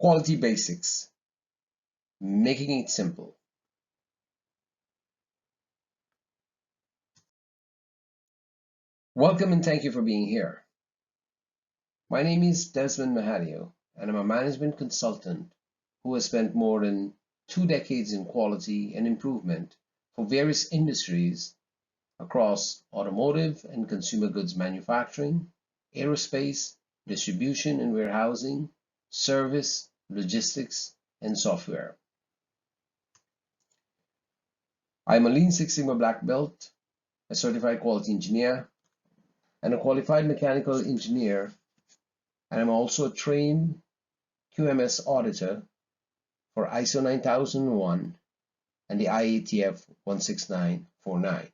Quality basics, making it simple. Welcome and thank you for being here. My name is Desmond Mahadio, and I'm a management consultant who has spent more than 2 decades in quality and improvement for various industries across automotive and consumer goods manufacturing, aerospace, distribution and warehousing, service, logistics, and software. I'm a Lean Six Sigma Black Belt, a certified quality engineer, and a qualified mechanical engineer, and I'm also a trained QMS auditor for ISO 9001 and the IATF 16949.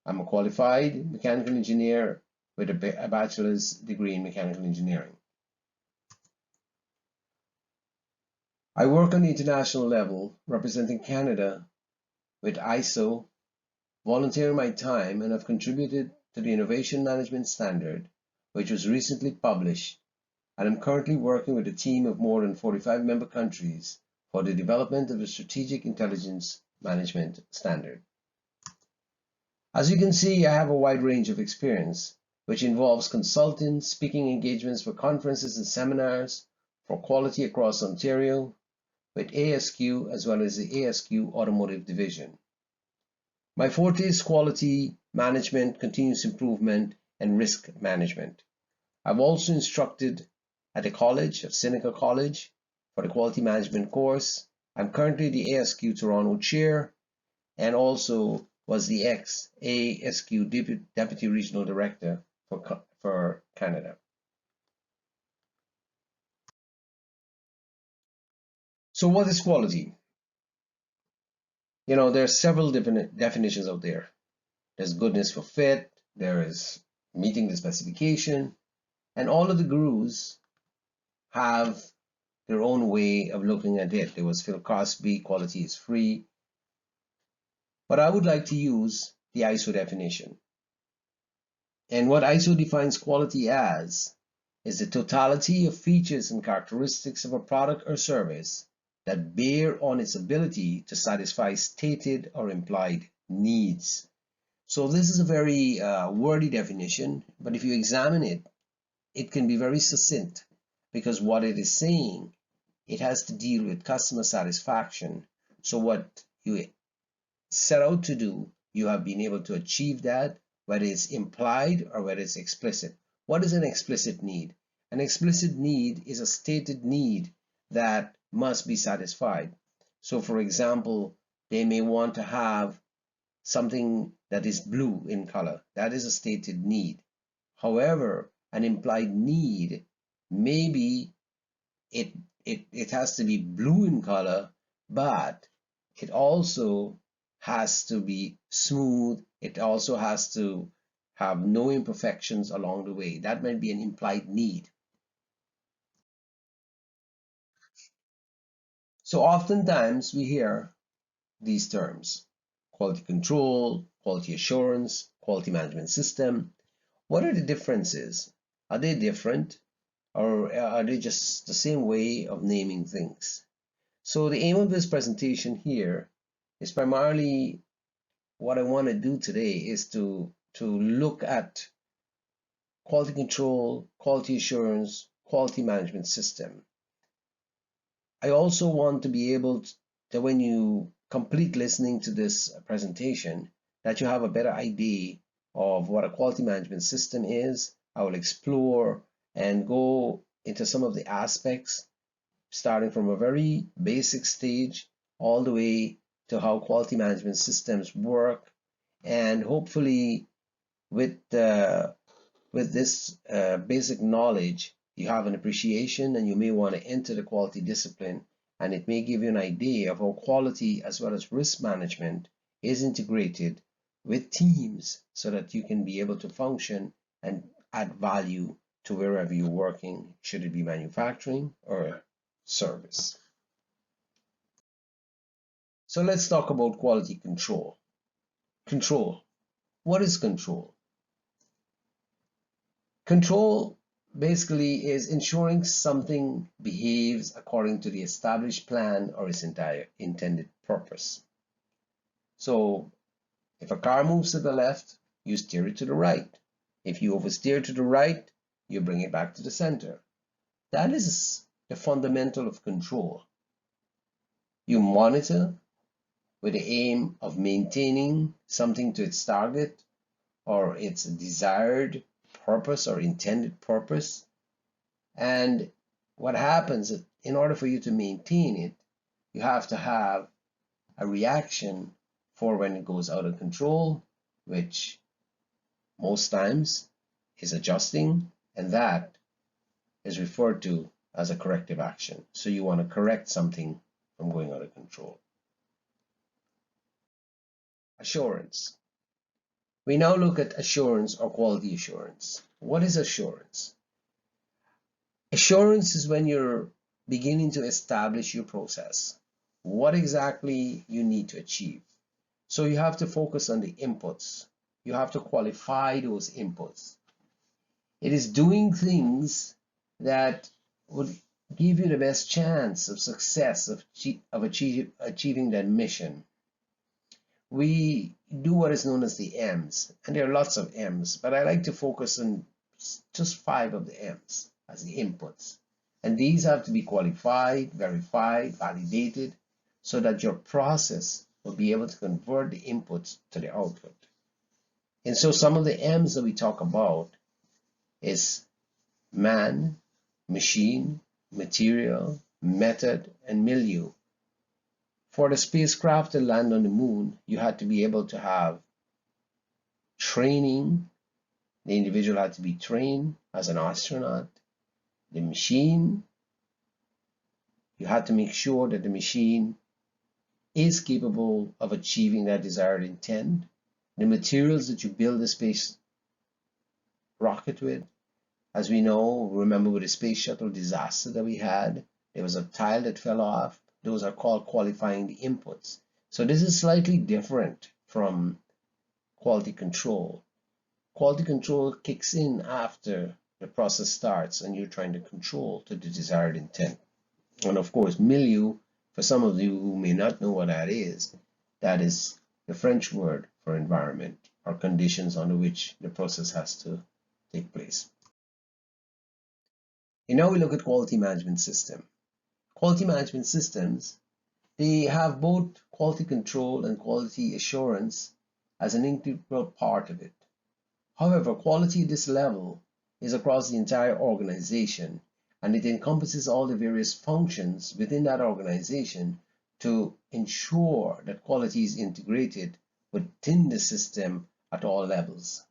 I'm a qualified mechanical engineer with a bachelor's degree in mechanical engineering. I work on the international level representing Canada with ISO, volunteering my time, and have contributed to the Innovation Management Standard, which was recently published, and I'm currently working with a team of more than 45 member countries for the development of a Strategic Intelligence Management Standard. As you can see, I have a wide range of experience, which involves consulting, speaking engagements for conferences and seminars for quality across Ontario, with ASQ as well as the ASQ Automotive Division. My forte is quality management, continuous improvement, and risk management. I've also instructed at the college, at Seneca College, for the quality management course. I'm currently the ASQ Toronto chair and also was the ex-ASQ Deputy Regional Director for Canada. So what is quality? You know, there are several different definitions out there. There's goodness for fit, there is meeting the specification, and all of the gurus have their own way of looking at it. There was Phil Crosby, quality is free. But I would like to use the ISO definition. And what ISO defines quality as is the totality of features and characteristics of a product or service that bear on its ability to satisfy stated or implied needs. So this is a very wordy definition, but if you examine it, it can be very succinct, because what it is saying, it has to deal with customer satisfaction. So what you set out to do, you have been able to achieve that, whether it's implied or whether it's explicit. What is an explicit need? An explicit need is a stated need that must be satisfied. So for example, they may want to have something that is blue in color. That is a stated need. However, an implied need, maybe it has to be blue in color, but it also has to be smooth. It also has to have no imperfections along the way. That might be an implied need. So oftentimes we hear these terms: quality control, quality assurance, quality management system. What are the differences? Are they different, or are they just the same way of naming things? So the aim of this presentation here is primarily, what I want to do today is to look at quality control, quality assurance, quality management system. I also want to be able to, when you complete listening to this presentation, that you have a better idea of what a quality management system is. I will explore and go into some of the aspects, starting from a very basic stage all the way to how quality management systems work, and hopefully with this basic knowledge, you have an appreciation and you may want to enter the quality discipline, and it may give you an idea of how quality as well as risk management is integrated with teams so that you can be able to function and add value to wherever you're working, should it be manufacturing or service. So let's talk about quality control. Control. What is control? Control basically is ensuring something behaves according to the established plan or its entire intended purpose. So if a car moves to the left, you steer it to the right. If you oversteer to the right, you bring it back to the center. That is the fundamental of control. You monitor with the aim of maintaining something to its target or its desired purpose or intended purpose. And what happens in order for you to maintain it, you have to have a reaction for when it goes out of control, which most times is adjusting, and that is referred to as a corrective action. So you want to correct something from going out of control. Assurance. We now look at assurance or quality assurance. What is assurance? Assurance is when you're beginning to establish your process, what exactly you need to achieve. So you have to focus on the inputs. You have to qualify those inputs. It is doing things that would give you the best chance of success of achieving that mission. We do what is known as the M's, and there are lots of M's, but I like to focus on just 5 of the M's as the inputs. And these have to be qualified, verified, validated, so that your process will be able to convert the inputs to the output. And so some of the M's that we talk about is man, machine, material, method, and milieu. For the spacecraft to land on the moon, you had to be able to have training. The individual had to be trained as an astronaut. The machine, you had to make sure that the machine is capable of achieving that desired intent. The materials that you build the space rocket with, as we know, remember with the space shuttle disaster that we had, there was a tile that fell off. Those are called qualifying the inputs. So this is slightly different from quality control. Quality control kicks in after the process starts and you're trying to control to the desired intent. And of course, milieu, for some of you who may not know what that is the French word for environment or conditions under which the process has to take place. And now we look at quality management system. Quality management systems, they have both quality control and quality assurance as an integral part of it. However, quality at this level is across the entire organization, and it encompasses all the various functions within that organization to ensure that quality is integrated within the system at all levels.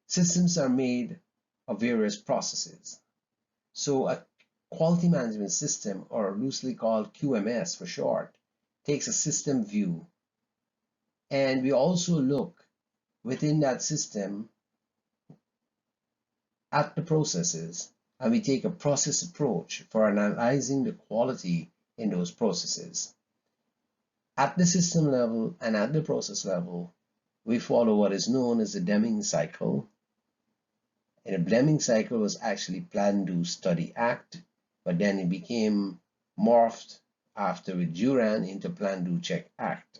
Systems are made of various processes. So a quality management system, or loosely called QMS for short, takes a system view. And we also look within that system at the processes, and we take a process approach for analyzing the quality in those processes. At the system level and at the process level, we follow what is known as the Deming cycle. And the Deming cycle was actually Plan, Do, Study, Act, but then it became morphed after with Duran into Plan, Do, Check, Act.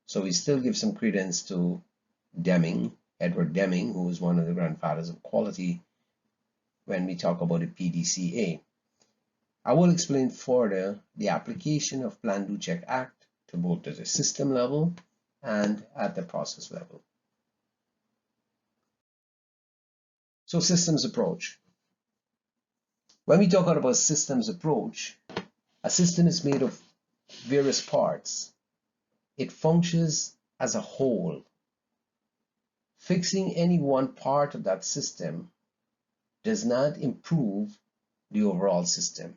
So we still give some credence to Deming, Edward Deming, who was one of the grandfathers of quality when we talk about the PDCA. I will explain further the application of Plan, Do, Check, Act to both at the system level and at the process level. So systems approach. When we talk about systems approach, a system is made of various parts. It functions as a whole. Fixing any one part of that system does not improve the overall system,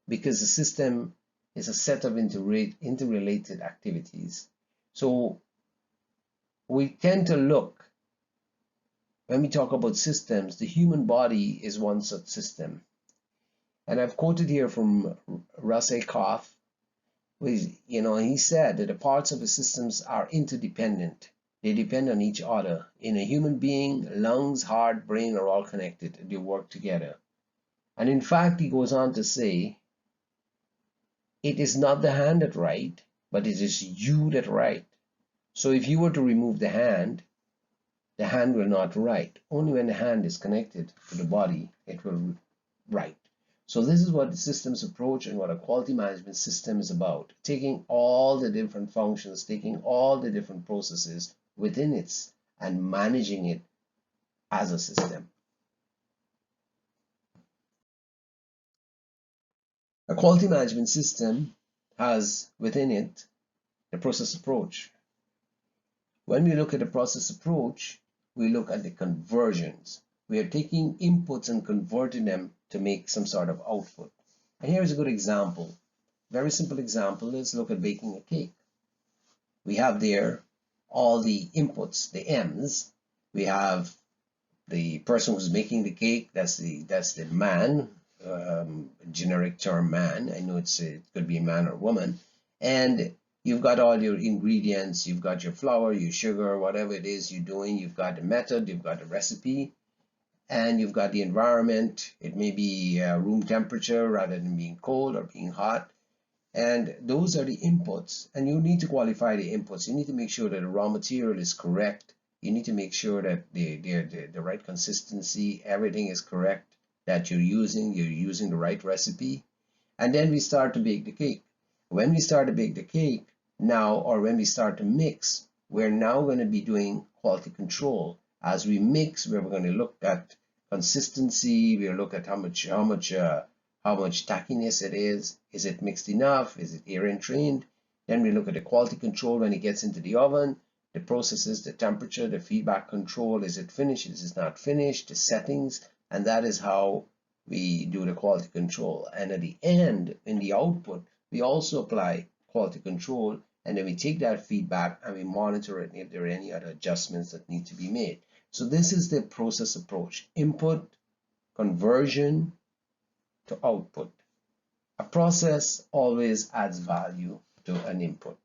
because the system is a set of interrelated activities. So we tend to look, when we talk about systems, the human body is one such system. And I've quoted here from Russ A. Koff, he said that the parts of the systems are interdependent. They depend on each other. In a human being, lungs, heart, brain are all connected. They work together. And in fact, he goes on to say, it is not the hand that write, but it is you that write. So if you were to remove the hand will not write. Only when the hand is connected to the body, it will write. So this is what the systems approach and what a quality management system is about. Taking all the different functions, taking all the different processes within it and managing it as a system. A quality management system has within it the process approach. When we look at the process approach, we look at the conversions. We are taking inputs and converting them to make some sort of output. And here's a good example. Very simple example. Let's look at baking a cake. We have there all the inputs, the M's. We have the person who's making the cake. That's the man, generic term man. I know it could be a man or woman. And you've got all your ingredients. You've got your flour, your sugar, whatever it is you're doing. You've got the method. You've got the recipe. And you've got the environment. It may be room temperature rather than being cold or being hot. And those are the inputs. And you need to qualify the inputs. You need to make sure that the raw material is correct. You need to make sure that the right consistency, everything is correct that you're using the right recipe. And then we start to bake the cake. When we start to bake the cake now, or when we start to mix, we're now going to be doing quality control. As we mix, we're going to look at consistency. We'll look at how much tackiness it is. Is it mixed enough? Is it air entrained? Then we look at the quality control when it gets into the oven, the processes, the temperature, the feedback control. Is it finished? Is it not finished? The settings. And that is how we do the quality control. And at the end, in the output, we also apply quality control. And then we take that feedback and we monitor it if there are any other adjustments that need to be made. So this is the process approach. Input, conversion to output. A process always adds value to an input.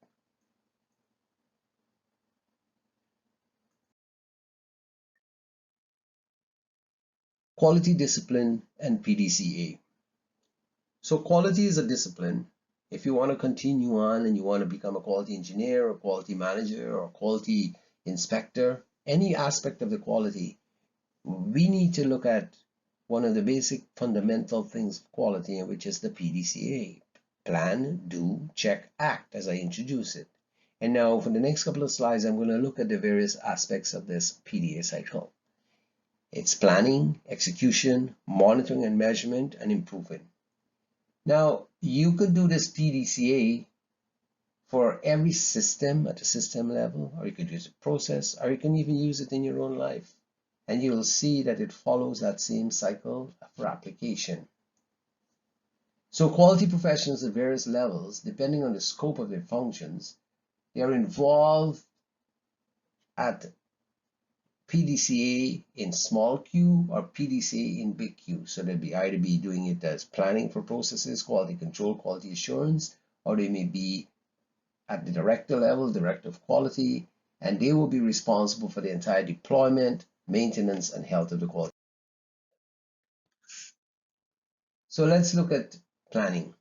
Quality discipline and PDCA. So quality is a discipline. If you want to continue on and you want to become a quality engineer or quality manager or quality inspector, any aspect of the quality, we need to look at one of the basic fundamental things of quality, which is the PDCA. Plan, do, check, act, as I introduce it. And now for the next couple of slides, I'm going to look at the various aspects of this PDA cycle. It's planning, execution, monitoring and measurement, and improving. Now, you could do this PDCA for every system at the system level, or you could use a process, or you can even use it in your own life. And you'll see that it follows that same cycle for application. So quality professionals at various levels, depending on the scope of their functions, they are involved at PDCA in small q or PDCA in big Q. So they'll be either be doing it as planning for processes, quality control, quality assurance, or they may be at the director level, director of quality, and they will be responsible for the entire deployment, maintenance, and health of the quality. So let's look at planning.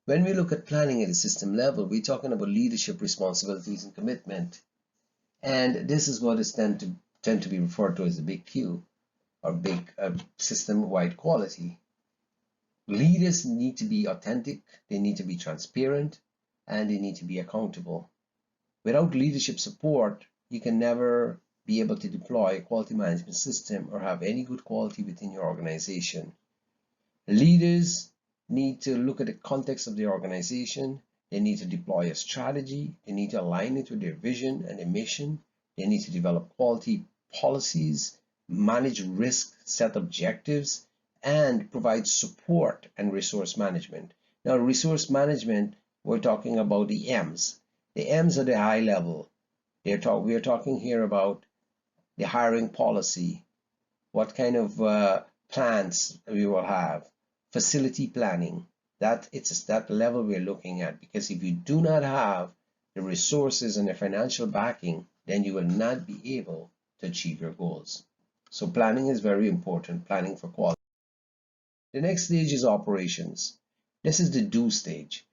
When we look at planning at a system level, we're talking about leadership responsibilities and commitment. And this is what is tend to be referred to as a big Q, or big system-wide quality. Leaders need to be authentic, they need to be transparent, and they need to be accountable. Without leadership support, you can never be able to deploy a quality management system or have any good quality within your organization. Leaders need to look at the context of the organization. They need to deploy a strategy. They need to align it with their vision and their mission. They need to develop quality policies, manage risk, set objectives, and provide support and resource management. Now, resource management, we're talking about the M's. The M's are the high level. We are talking here about the hiring policy, what kind of plans we will have, facility planning. It's that level we're looking at, because if you do not have the resources and the financial backing then you will not be able to achieve your goals. So planning is very important, planning for quality. The next stage is operations. This is the do stage.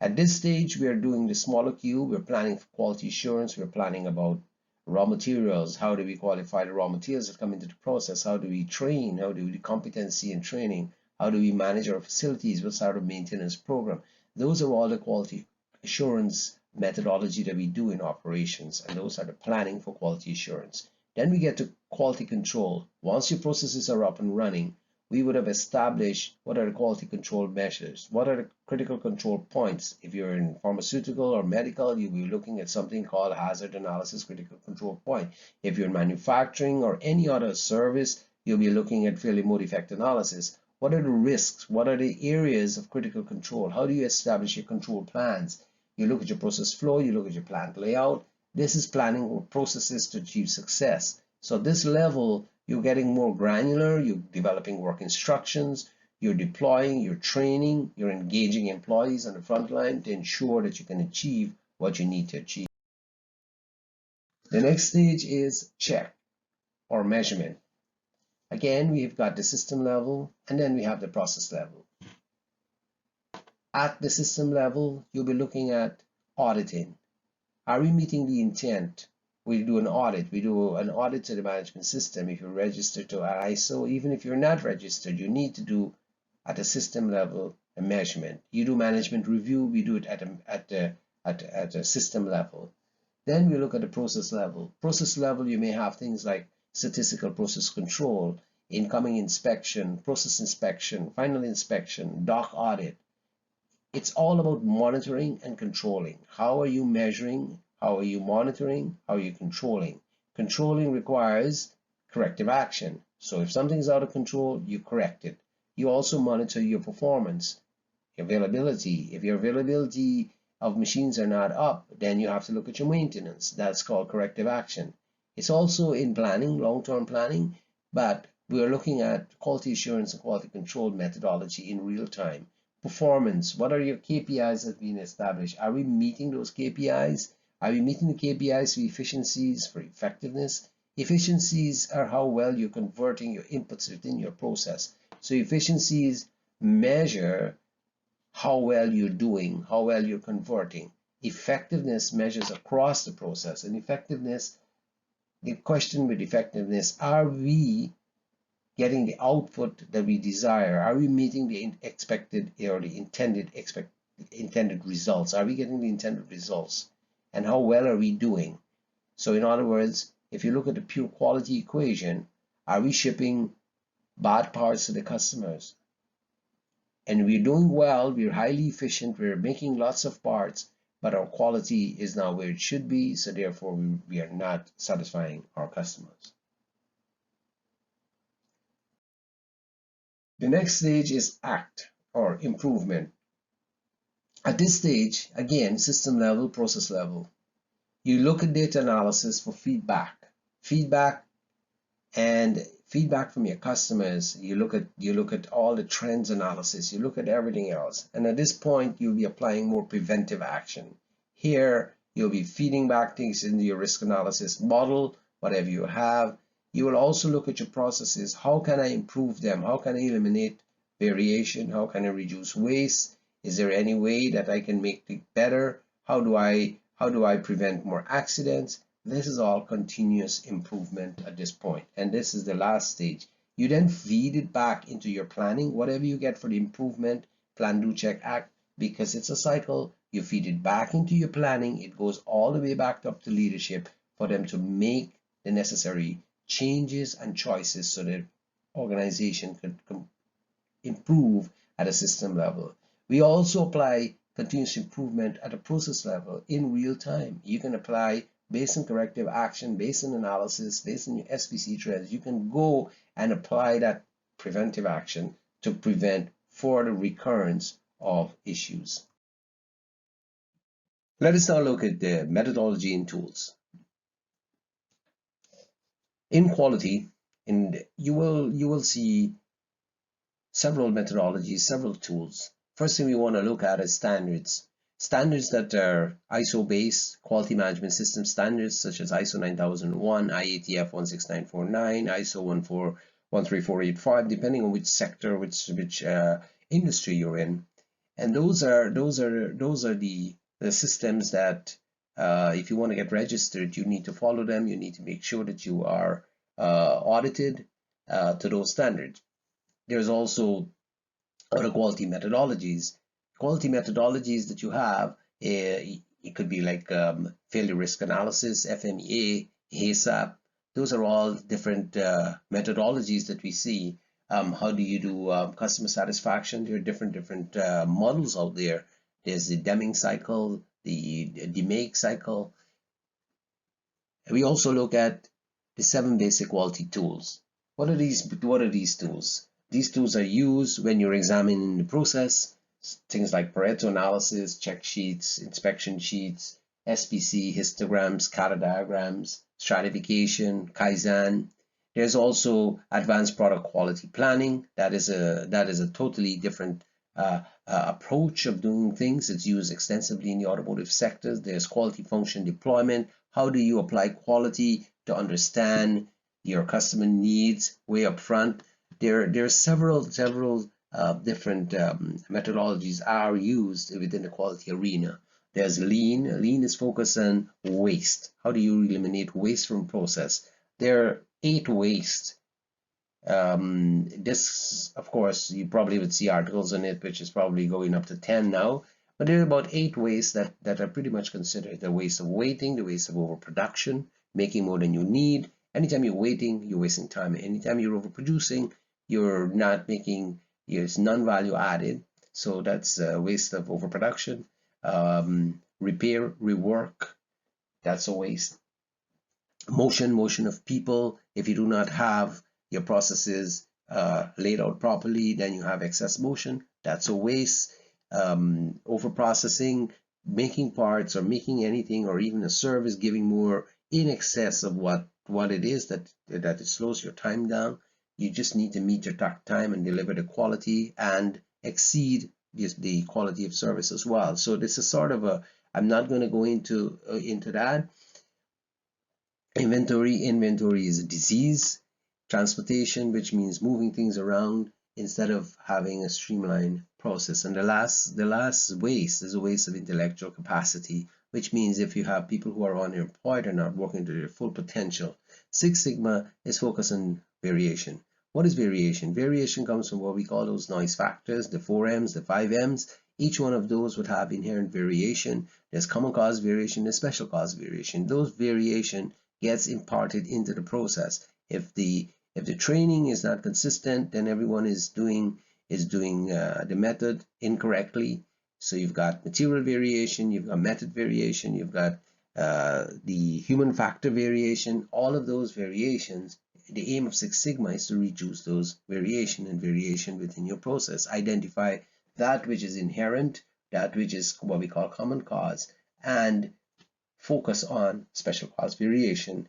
At this stage, we are doing the smaller Q. We're planning for quality assurance. We're planning about raw materials. How do we qualify the raw materials that come into the process? How do we train? How do we do competency and training? How do we manage our facilities? What's our maintenance program? Those are all the quality assurance methodology that we do in operations, and those are the planning for quality assurance. Then we get to quality control. Once your processes are up and running, we would have established what are the quality control measures, what are the critical control points. If you're in pharmaceutical or medical, you'll be looking at something called hazard analysis critical control point. If you're in manufacturing or any other service, you'll be looking at failure mode effect analysis. What are the risks? What are the areas of critical control? How do you establish your control plans? You look at your process flow, you look at your plant layout. This is planning processes to achieve success. So this level, you're getting more granular, you're developing work instructions, you're deploying, you're training, you're engaging employees on the front line to ensure that you can achieve what you need to achieve. The next stage is check or measurement. Again, we've got the system level and then we have the process level. At the system level, you'll be looking at auditing. Are we meeting the intent? We do an audit. We do an audit to the management system. If you're registered to ISO, even if you're not registered, you need to do at a system level a measurement. You do management review. We do it at a system level. Then we look at the process level. Process level, you may have things like statistical process control, incoming inspection, process inspection, final inspection, doc audit. It's all about monitoring and controlling. How are you measuring? How are you monitoring? How are you controlling? Controlling requires corrective action. So if something's out of control, you correct it. You also monitor your performance, availability. If your availability of machines are not up, then you have to look at your maintenance. That's called corrective action. It's also in planning, long-term planning, but we're looking at quality assurance and quality control methodology in real time. Performance, what are your KPIs that have been established? Are we meeting those KPIs? Are we meeting the KPIs for efficiencies, for effectiveness? Efficiencies are how well you're converting your inputs within your process. So efficiencies measure how well you're doing, how well you're converting. Effectiveness measures across the process. And effectiveness, the question with effectiveness, are we getting the output that we desire? Are we meeting the expected or the intended results? Are we getting the intended results? And how well are we doing? So in other words, if you look at the pure quality equation, are we shipping bad parts to the customers? And we're doing well, we're highly efficient, we're making lots of parts, but our quality is not where it should be, so therefore we are not satisfying our customers. The next stage is act or improvement. At this stage, again, system level, process level, you look at data analysis for feedback. Feedback from your customers. You look at all the trends analysis. You look at everything else. And at this point, you'll be applying more preventive action. Here, you'll be feeding back things into your risk analysis model, whatever you have. You will also look at your processes. How can I improve them? How can I eliminate variation? How can I reduce waste? Is there any way that I can make it better? How do I prevent more accidents? This is all continuous improvement at this point. And this is the last stage. You then feed it back into your planning. Whatever you get for the improvement, plan, do, check, act, because it's a cycle. You feed it back into your planning. It goes all the way back up to leadership for them to make the necessary changes and choices so that organization can improve at a system level. We also apply continuous improvement at a process level in real time. You can apply based on corrective action, based on analysis, based on your SPC trends. You can go and apply that preventive action to prevent further recurrence of issues. Let us now look at the methodology and tools. In quality, you will see several methodologies, several tools. First thing we want to look at is standards. Standards that are ISO based, quality management system standards such as ISO 9001, IATF 16949, ISO 13485, depending on which sector, which industry you're in. And those are the systems that if you want to get registered, you need to follow them. You need to make sure that you are audited to those standards. There's also other quality methodologies. Quality methodologies that you have, it could be like failure risk analysis, FMEA, HACCP. Those are all different methodologies that we see. How do you do customer satisfaction? There are different models out there. There's the Deming cycle, the DMAIC cycle. We also look at the 7 basic quality tools. What are these tools? These tools are used when you're examining the process, things like Pareto analysis, check sheets, inspection sheets, SPC, histograms, kata diagrams, stratification, Kaizen. There's also advanced product quality planning. That is a totally different approach of doing things. It's used extensively in the automotive sector. There's quality function deployment. How do you apply quality to understand your customer needs way up front? There are several different methodologies are used within the quality arena. There's lean. Lean is focused on waste. How do you eliminate waste from process? There are 8 waste. This, of course, you probably would see articles on it, which is probably going up to 10 now. But there are about 8 waste that are pretty much considered the waste of waiting, the waste of overproduction, making more than you need. Anytime you're waiting, you're wasting time. Anytime you're overproducing, you're not making, it's non-value added. So that's a waste of overproduction. Repair, rework, that's a waste. Motion of people. If you do not have your processes laid out properly, then you have excess motion. That's a waste. Overprocessing, making parts or making anything or even a service giving more in excess of what it is that it slows your time down. You just need to meet your time and deliver the quality and exceed the quality of service as well. So this is sort of I'm not going to go into that. Inventory is a disease. Transportation, which means moving things around instead of having a streamlined process. And the last waste is a waste of intellectual capacity, which means if you have people who are unemployed or not working to their full potential. Six Sigma is focused on variation. What is variation? Variation comes from what we call those noise factors, the 4Ms, the 5Ms. Each one of those would have inherent variation. There's common cause variation, there's special cause variation. Those variation gets imparted into the process. If the training is not consistent, then everyone is doing the method incorrectly. So you've got material variation, you've got method variation, you've got the human factor variation. All of those variations, the aim of Six Sigma is to reduce those variation within your process. Identify that which is inherent, that which is what we call common cause, and focus on special cause variation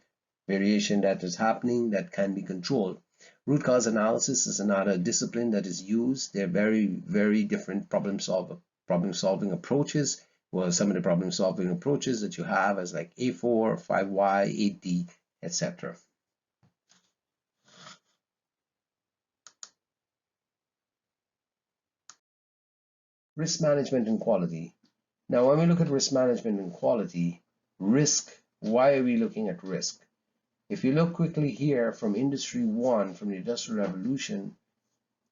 that is happening that can be controlled. Root cause analysis is another discipline that is used. They're very different problem solving approaches. Well, some of the problem solving approaches that you have is like A4, 5Y, 8D, etc. Risk management and quality. Now, when we look at risk management and quality, risk, why are we looking at risk? If you look quickly here from Industry 1, from the Industrial Revolution,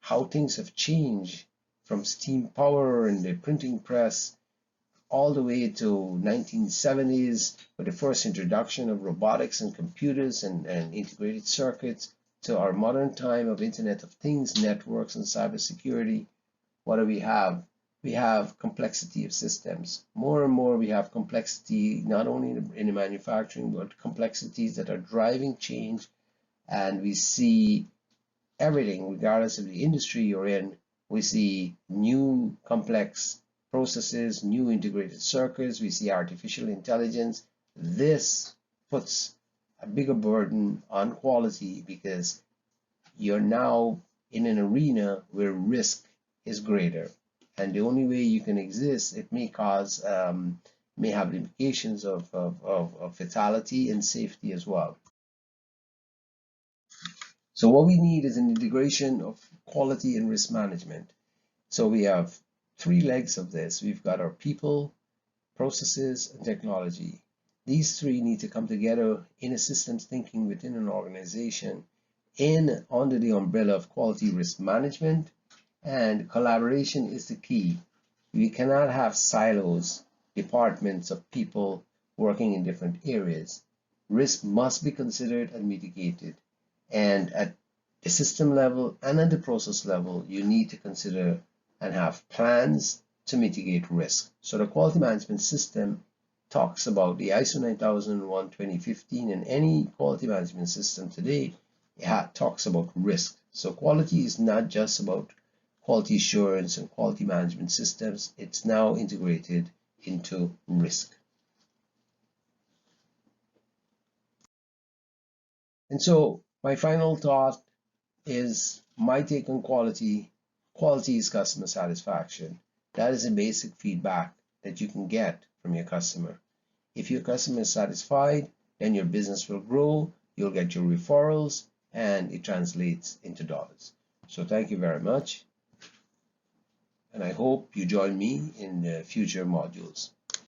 how things have changed from steam power and the printing press all the way to 1970s with the first introduction of robotics and computers and integrated circuits to our modern time of Internet of Things, networks, and cybersecurity. What do we have? We have complexity of systems. More and more we have complexity, not only in the manufacturing, but complexities that are driving change. And we see everything, regardless of the industry you're in, we see new complex processes, new integrated circuits, we see artificial intelligence. This puts a bigger burden on quality because you're now in an arena where risk is greater. and the only way you can exist, it may cause, may have implications of fatality and safety as well. So what we need is an integration of quality and risk management. So we have three legs of this. We've got our people, processes, and technology. These three need to come together in a systems thinking within an organization under the umbrella of quality risk management, and collaboration is the key. We cannot have silos, departments of people working in different areas. Risk must be considered and mitigated. And at the system level and at the process level, you need to consider and have plans to mitigate risk. So the quality management system talks about the ISO 9001 2015, and any quality management system today talks about risk. So quality is not just about quality assurance and quality management systems, it's now integrated into risk. And so my final thought is my take on quality. Quality is customer satisfaction. That is a basic feedback that you can get from your customer. If your customer is satisfied, then your business will grow, you'll get your referrals, and it translates into dollars. So thank you very much, and I hope you join me in the future modules.